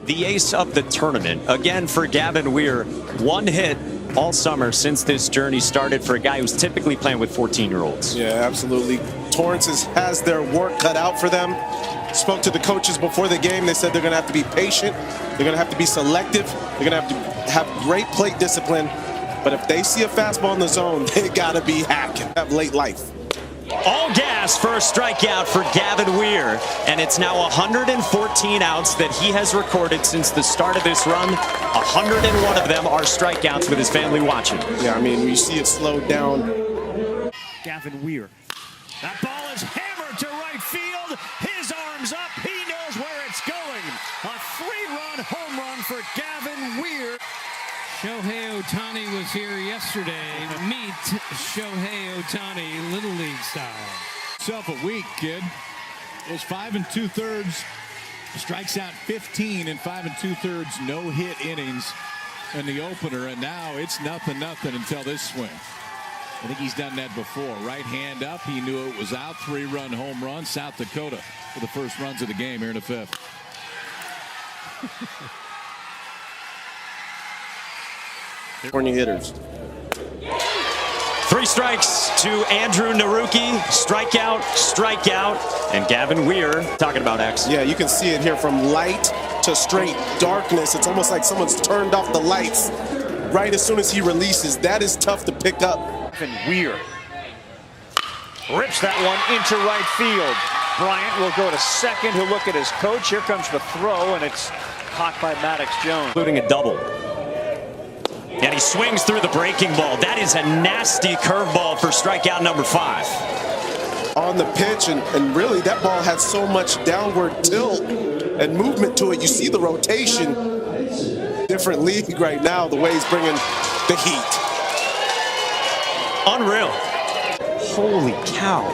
the ace of the tournament. Again, for Gavin Weir, one hit all summer since this journey started for a guy who's typically playing with 14-year-olds. Yeah, absolutely. Torrance has their work cut out for them. Spoke to the coaches before the game. They said they're going to have to be patient. They're going to have to be selective. They're going to have great plate discipline. But if they see a fastball in the zone, they got to be hacking. Have late life. All gas for a strikeout for Gavin Weir, and it's now 114 outs that he has recorded since the start of this run. 101 of them are strikeouts with his family watching. Yeah, I mean, you see it slowed down. Gavin Weir. That ball is hammered to right field. His arms up. He knows where it's going. A 3-run home run for Gavin Weir. Shohei Ohtani was here yesterday. Meet Shohei Ohtani, Little League style. Self a week, kid. Is 5 2/3. Strikes out 15 in 5 2/3 no-hit innings in the opener, and now it's 0-0 until this swing. I think he's done that before. Right hand up. He knew it was out. 3-run home run. South Dakota for the first runs of the game here in the 5th. Corny hitters. 3 strikes to Andrew Naruki. Strikeout, strikeout, and Gavin Weir talking about X. Yeah, you can see it here from light to straight darkness. It's almost like someone's turned off the lights right as soon as he releases. That is tough to pick up. Gavin Weir rips that one into right field. Bryant will go to second. He'll look at his coach. Here comes the throw, and it's caught by Maddox Jones. Including a double. And he swings through the breaking ball. That is a nasty curveball for strikeout number 5. On the pitch, and really that ball had so much downward tilt and movement to it. You see the rotation. Different league right now, the way he's bringing the heat. Unreal. Holy cow.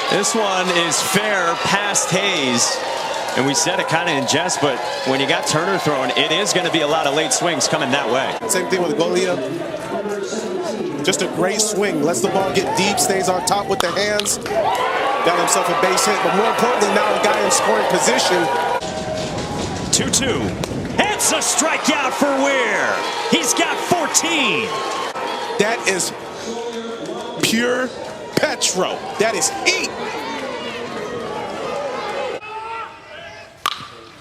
This one is fair past Hayes. And we said it kind of in jest, but when you got Turner throwing, it is going to be a lot of late swings coming that way. Same thing with Golia. Just a great swing. Lets the ball get deep, stays on top with the hands. Got himself a base hit, but more importantly now a guy in scoring position. 2-2. It's a strikeout for Weir. He's got 14. That is pure petro. That is heat.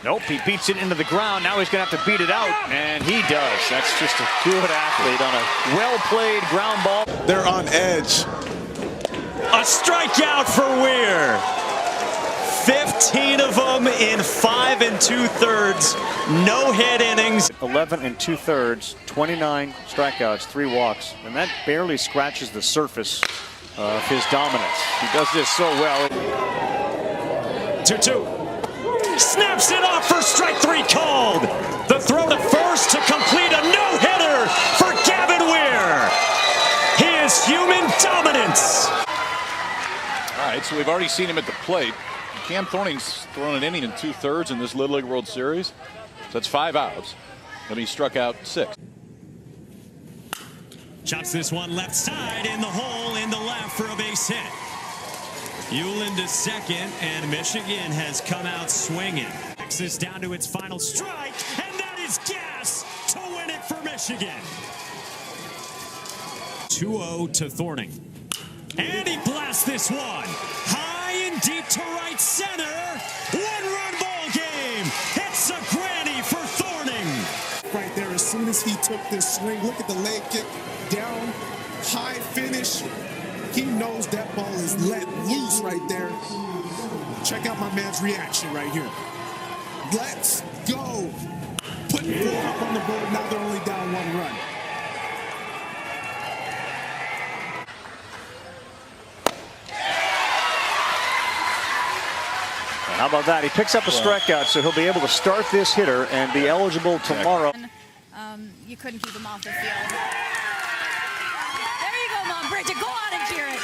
Nope, he beats it into the ground. Now he's going to have to beat it out, and he does. That's just a good athlete on a well-played ground ball. They're on edge. A strikeout for Weir. 15 of them in 5 2/3. No-hit innings. 11 2/3, 29 strikeouts, 3 walks, and that barely scratches the surface of his dominance. He does this so well. 2-2. Snaps it off for strike 3 called. The throw to first to complete a no-hitter for Gavin Weir. He is human dominance. All right, so we've already seen him at the plate. Cam Thorning's thrown an inning in 2/3 in this Little League World Series. So that's 5 outs. And he struck out 6. Chops this one left side in the hole in the left for a base hit. Hewlin to second, and Michigan has come out swinging. Texas down to its final strike, and that is gas to win it for Michigan. 2-0 to Thorning. And he blasts this one. High and deep to right center. 1-run ball game. It's a granny for Thorning. Right there, as soon as he took this swing, look at the leg kick down, high finish. He knows that ball is let loose right there. Check out my man's reaction right here. Let's go. Putting 4 up on the board. Now they're only down 1 run. How about that? He picks up a strikeout, so he'll be able to start this hitter and be eligible tomorrow. You couldn't keep him off the field. There you go, Mom Bridget. Go on and cheer it.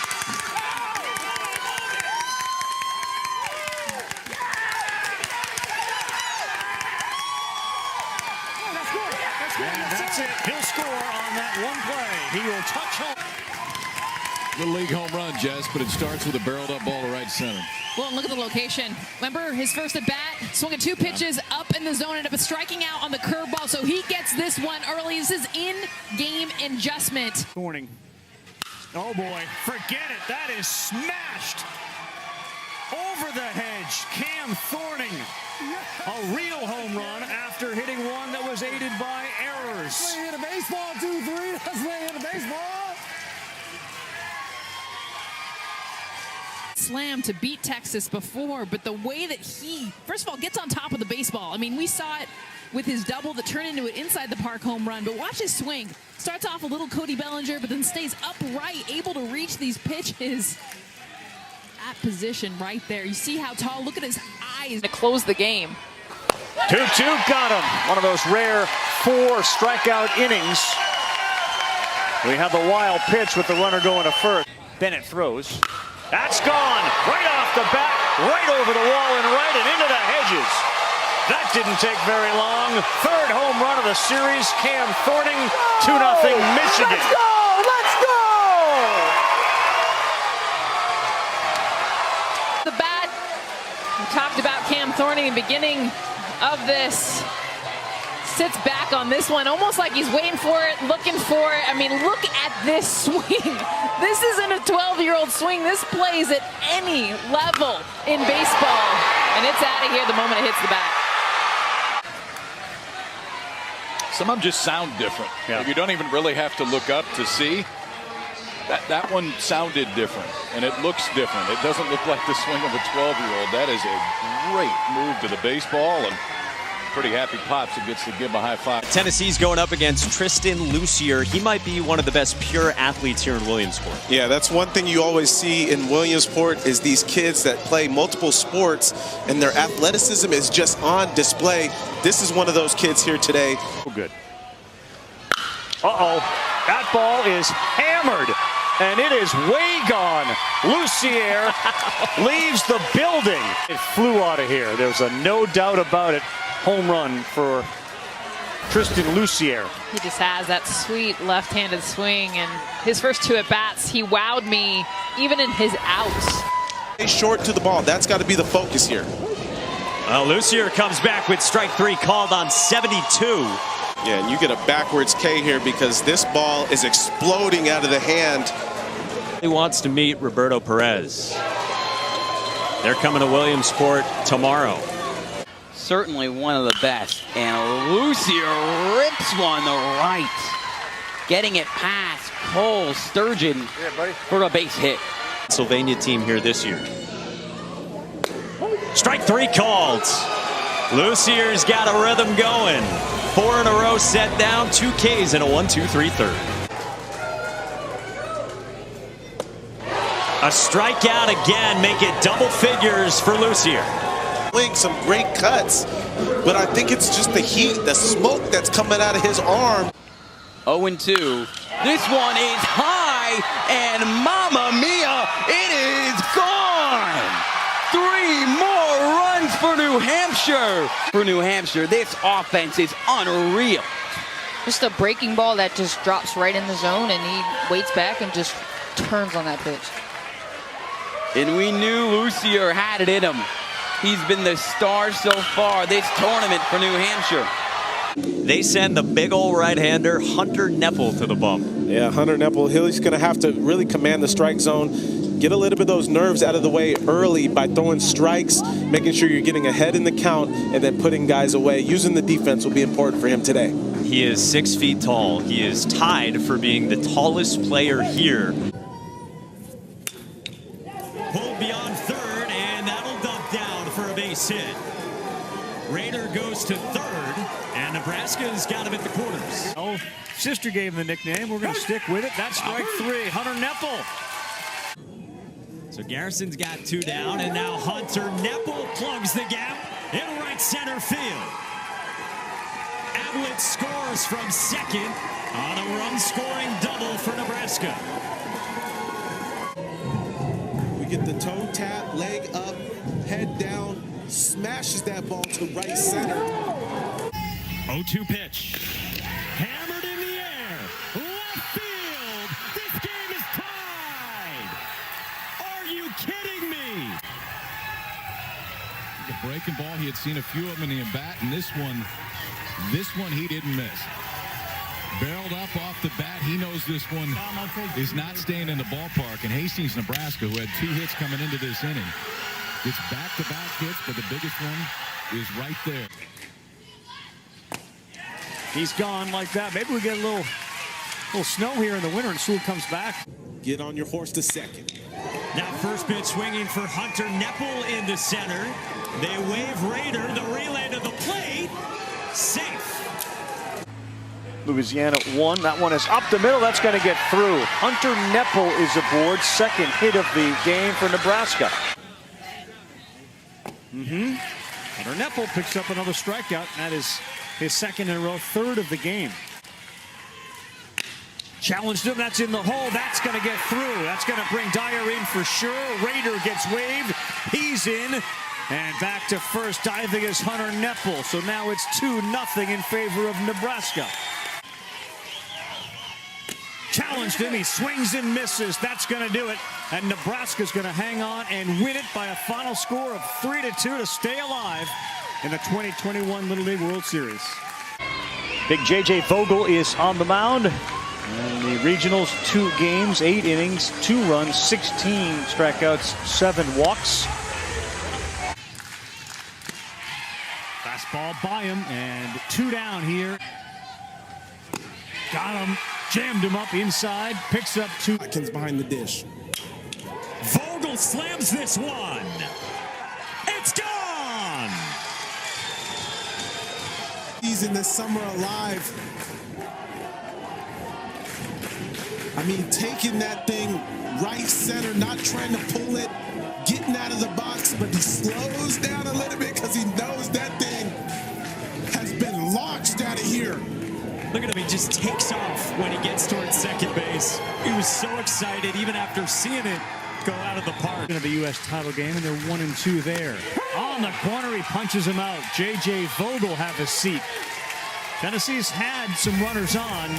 Oh, that's good. That's good. And that's it. He'll score on that one play. He will touch home. Little league home run, Jess, but it starts with a barreled up ball to right center. Well, and look at the location. Remember his first at bat, swinging 2 pitches up in the zone, ended up striking out on the curveball, so he gets this one early. This is in-game adjustment. Thorning. Oh boy, forget it. That is smashed over the hedge. Cam Thorning, a real home run after hitting one that was aided by errors. They hit a baseball, 2-3. That's why they hit a baseball. Slam to beat Texas before, but the way that he, first of all, gets on top of the baseball. I mean, we saw it with his double that turned into an inside the park home run, but watch his swing. Starts off a little Cody Bellinger, but then stays upright, able to reach these pitches at position right there. You see how tall, look at his eyes to close the game. 2-2, got him. One of those rare 4 strikeout innings. We have the wild pitch with the runner going to first. Bennett throws. That's gone right off the bat, right over the wall and right and into the hedges. That didn't take very long. 3rd home run of the series. Cam Thorning, 2-0 Michigan. Let's go! Let's go! The bat, we talked about Cam Thorning in the beginning of this. Sits back on this one, almost like he's waiting for it, looking for it. I mean, look at this swing. This isn't a 12-year-old swing. This plays at any level in baseball. And it's out of here the moment it hits the bat. Some of them just sound different. Yeah. Like you don't even really have to look up to see. That one sounded different, and it looks different. It doesn't look like the swing of a 12-year-old. That is a great move to the baseball, and pretty happy Pops who gets to give him a high five. Tennessee's going up against Tristan Lucio. He might be one of the best pure athletes here in Williamsport. Yeah, that's one thing you always see in Williamsport is these kids that play multiple sports and their athleticism is just on display. This is one of those kids here today. Good. Uh-oh, that ball is hammered, and it is way gone. Lucio leaves the building. It flew out of here. There's a no doubt about it. Home run for Tristan Lucio. He just has that sweet left-handed swing, and his first 2 at-bats, he wowed me even in his outs. Stay short to the ball. That's got to be the focus here. Lucio comes back with strike 3 called on 72. Yeah, and you get a backwards K here because this ball is exploding out of the hand. He wants to meet Roberto Perez. They're coming to Williamsport tomorrow. Certainly one of the best, and Lucio rips one to right, getting it past Cole Sturgeon for a base hit. Pennsylvania team here this year. Strike 3 called. Lucier's got a rhythm going. 4 in a row set down, 2 Ks in a 1-2-3 third. A strikeout again, make it double figures for Lucio. Some great cuts, but I think it's just the heat, the smoke that's coming out of his arm. 0-2. This one is high, and mamma mia, it is gone! 3 more runs for New Hampshire. For New Hampshire, this offense is unreal. Just a breaking ball that just drops right in the zone, and he waits back and just turns on that pitch. And we knew Lucio had it in him. He's been the star so far this tournament for New Hampshire. They send the big old right-hander Hunter Nipple to the bump. Yeah, Hunter Nipple, he's going to have to really command the strike zone, get a little bit of those nerves out of the way early by throwing strikes, making sure you're getting ahead in the count, and then putting guys away. Using the defense will be important for him today. He is 6 feet tall. He is tied for being the tallest player here. Pulled beyond third, and that'll dump down for a base hit. Raider goes to third, and Nebraska's got him at the quarters. Oh, sister gave him the nickname. We're going to stick with it. That's strike 3. Hunter Nipple. So Garrison's got 2 down, and now Hunter Nipple plugs the gap in right center field. Ablett scores from second on a run-scoring double for Nebraska. We get the toe tap, leg up, head down, smashes that ball to right center. 0-2 pitch. Hammered in the air. Left field. This game is tied. breaking ball. He had seen a few of them in the bat, and this one he didn't miss. Barreled up off the bat. He knows this one is not staying in the ballpark. And Hastings, Nebraska, who had 2 hits coming into this inning, gets back-to-back hits, but the biggest one is right there. He's gone like that. Maybe we get a little snow here in the winter and Sewell comes back. Get on your horse to second. Now first pitch swinging for Hunter Nipple into center. They wave Raider, the relay to the plate. Safe. Louisiana 1. That one is up the middle. That's going to get through. Hunter Nipple is aboard. Second hit of the game for Nebraska. Hunter Nipple picks up another strikeout. And that is his second in a row, third of the game. Challenged him. That's in the hole. That's going to get through. That's going to bring Dyer in for sure. Raider gets waved. He's in. And back to first. Diving is Hunter Nipple. So now it's 2-0 in favor of Nebraska. Challenged him. He swings and misses. That's going to do it. And Nebraska's going to hang on and win it by a final score of 3-2 to stay alive in the 2021 Little League World Series. Big J.J. Vogel is on the mound. And the regionals, 2 games, 8 innings, 2 runs, 16 strikeouts, 7 walks. Fastball by him, and 2 down here. Got him, jammed him up inside, picks up 2. Atkins behind the dish. Vogel slams this one. It's gone. He's in the summer alive. I mean, taking that thing right center, not trying to pull it, getting out of the box, but he slows down a little bit because he knows that thing has been launched out of here. Look at him, he just takes off when he gets towards second base. He was so excited even after seeing it go out of the park. Into the U.S. title game, and they're 1-2 there. On the corner, he punches him out. J.J. Vogel have a seat. Tennessee's had some runners on.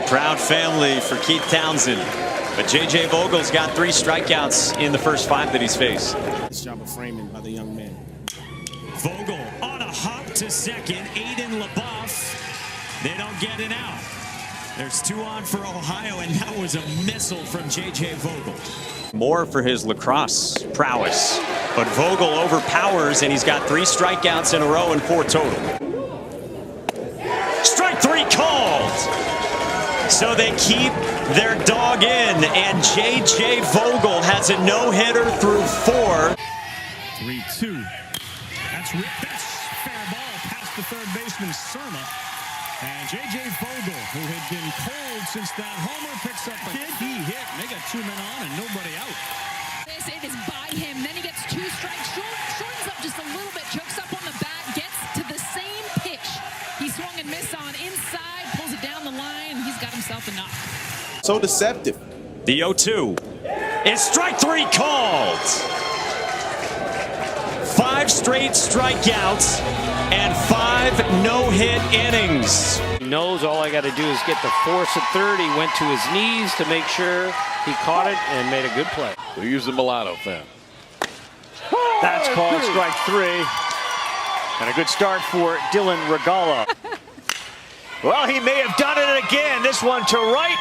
Proud family for Keith Townsend. But J.J. Vogel's got 3 strikeouts in the first 5 that he's faced. Nice job of framing by the young man. Vogel on a hop to second. Aiden LaBeouf. They don't get it out. There's 2 on for Ohio, and that was a missile from J.J. Vogel. More for his lacrosse prowess. But Vogel overpowers, and he's got 3 strikeouts in a row and 4 total. Strike 3 called. So they keep their dog in, and J.J. Vogel has a no-hitter through 4. 3-2. That's fair ball past the third baseman, Surma. And J.J. Vogel, who had been cold since that homer, picks up a key hit. And they got 2 men on and nobody out. It is by him. Then he gets 2 strikes. Shortens up just a little bit. Chokes up on the bat. Gets to the same pitch he swung and missed on inside. Pulls it down the line. He's got himself a knock. So deceptive. The 0-2 is strike 3 called. 5 straight strikeouts and 5 no-hit innings. He knows all I got to do is get the force at third. He went to his knees to make sure he caught it and made a good play. We use the mulatto fan. That's called strike 3. And a good start for Dylan Regala. Well, he may have done it again. This one to right,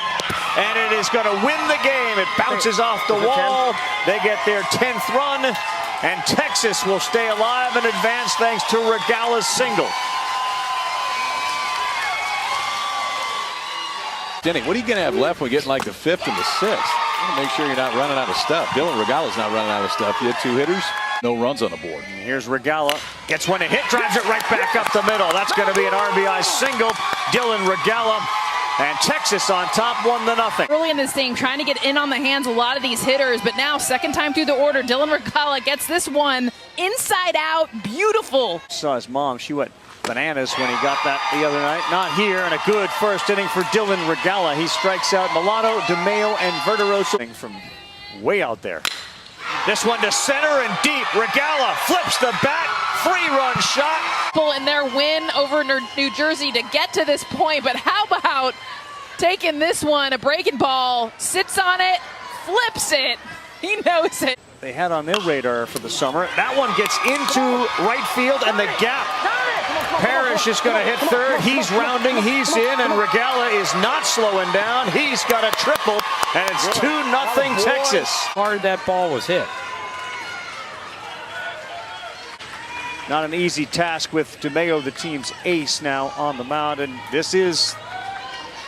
and it is going to win the game. It bounces off the wall. They get their 10th run, and Texas will stay alive and advance thanks to Regala's single. What are you going to have left when getting like the 5th and the 6th? You want to make sure you're not running out of stuff. Dylan Regala's not running out of stuff. You had 2 hitters, no runs on the board. And here's Regala. Gets one to hit, drives it right back up the middle. That's going to be an RBI single. Dylan Regala. And Texas on top, 1-0. Early in this thing, trying to get in on the hands of a lot of these hitters, but now second time through the order, Dylan Regala gets this one inside out. Beautiful. Saw his mom. She went bananas when he got that the other night. Not here, and a good first inning for Dylan Regala. He strikes out Mulatto, DeMayo, and Verderosa from way out there. This one to center and deep. Regala flips the bat. 3-run shot. In their win over New Jersey to get to this point, but how about taking this one, a breaking ball, sits on it, flips it. He knows it. they had on their radar for the summer. That one gets into right field, and the gap. Parrish is going to hit third. He's rounding. He's in, and Regala is not slowing down. He's got a triple, and it's 2-0 Texas. Hard that ball was hit. Not an easy task with DeMayo, the team's ace, now on the mound, and this is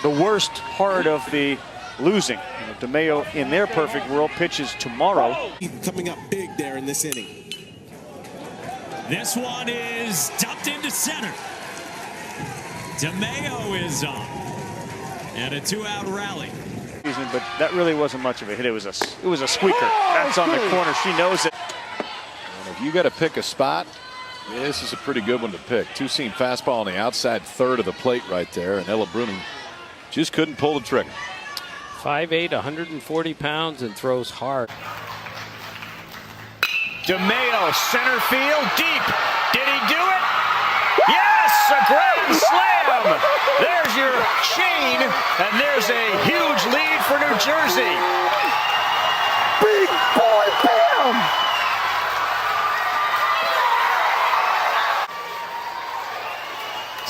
the worst part of the losing. DeMayo, in their perfect world, pitches tomorrow. Coming up big there in this inning. This one is dumped into center. DeMayo is on. And a 2-out rally. But that really wasn't much of a hit. It was a squeaker. That's on the corner. She knows it. And if you got to pick a spot, this is a pretty good one to pick. Two-seam fastball on the outside third of the plate right there, and LLWS just couldn't pull the trigger. 5'8", 140 pounds, and throws hard. DeMayo, center field, deep. Did he do it? Yes, a grand slam. There's your chain, and there's a huge lead for New Jersey. Big boy, bam!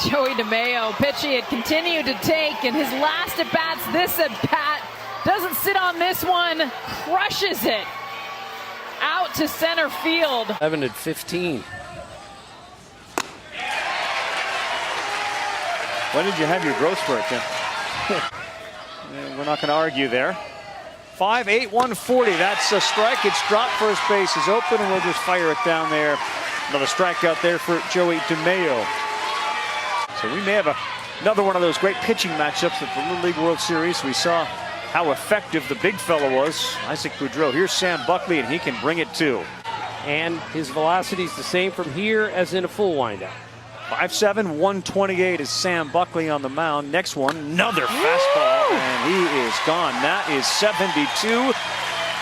Joey DeMayo pitching it continued to take, and his last at bats, this at bat, doesn't sit on this one, crushes it out to center field. 7-15. When did you have your growth spurt, Tim? We're not going to argue there. 5'8", 140. That's a strike. It's dropped. First base is open, and we'll just fire it down there. Another strikeout there for Joey DeMayo. So we may have another one of those great pitching matchups at the Little League World Series. We saw how effective the big fella was, Isaac Boudreau. Here's Sam Buckley, and he can bring it too. And his velocity is the same from here as in a full windup. 5'7", 128 is Sam Buckley on the mound. Next one, another fastball, and he is gone. That is 72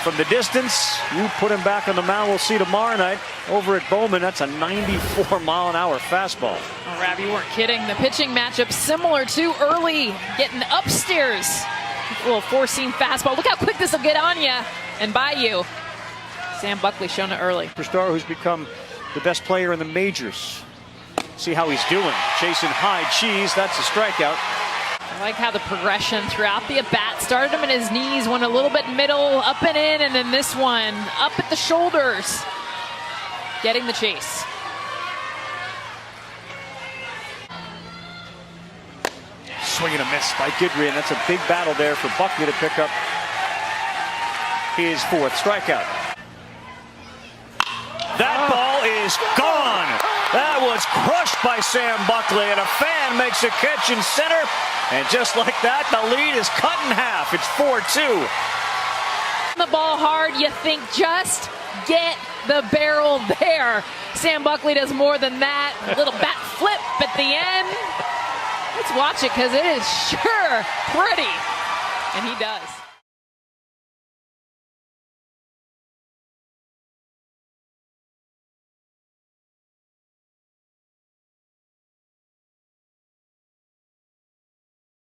from the distance. You put him back on the mound. We'll see tomorrow night over at Bowman. That's a 94-mile-an-hour fastball. Oh, Rav, you weren't kidding. The pitching matchup similar to early, getting upstairs. A little four-seam fastball. Look how quick this will get on you and by you. Sam Buckley showing it early. Superstar who's become the best player in the majors. See how he's doing. Chasing high cheese. That's a strikeout. I like how the progression throughout the at-bat started him in his knees, went a little bit middle, up and in, and then this one up at the shoulders, getting the chase. Swing and a miss by Guidry, and that's a big battle there for Buckley to pick up his fourth strikeout. That ball is gone. That was crushed by Sam Buckley, and a fan makes a catch in center. And just like that, the lead is cut in half. It's 4-2. The ball hard, you think just get the barrel there. Sam Buckley does more than that. A little bat flip at the end. Let's watch it because it is sure pretty. And he does.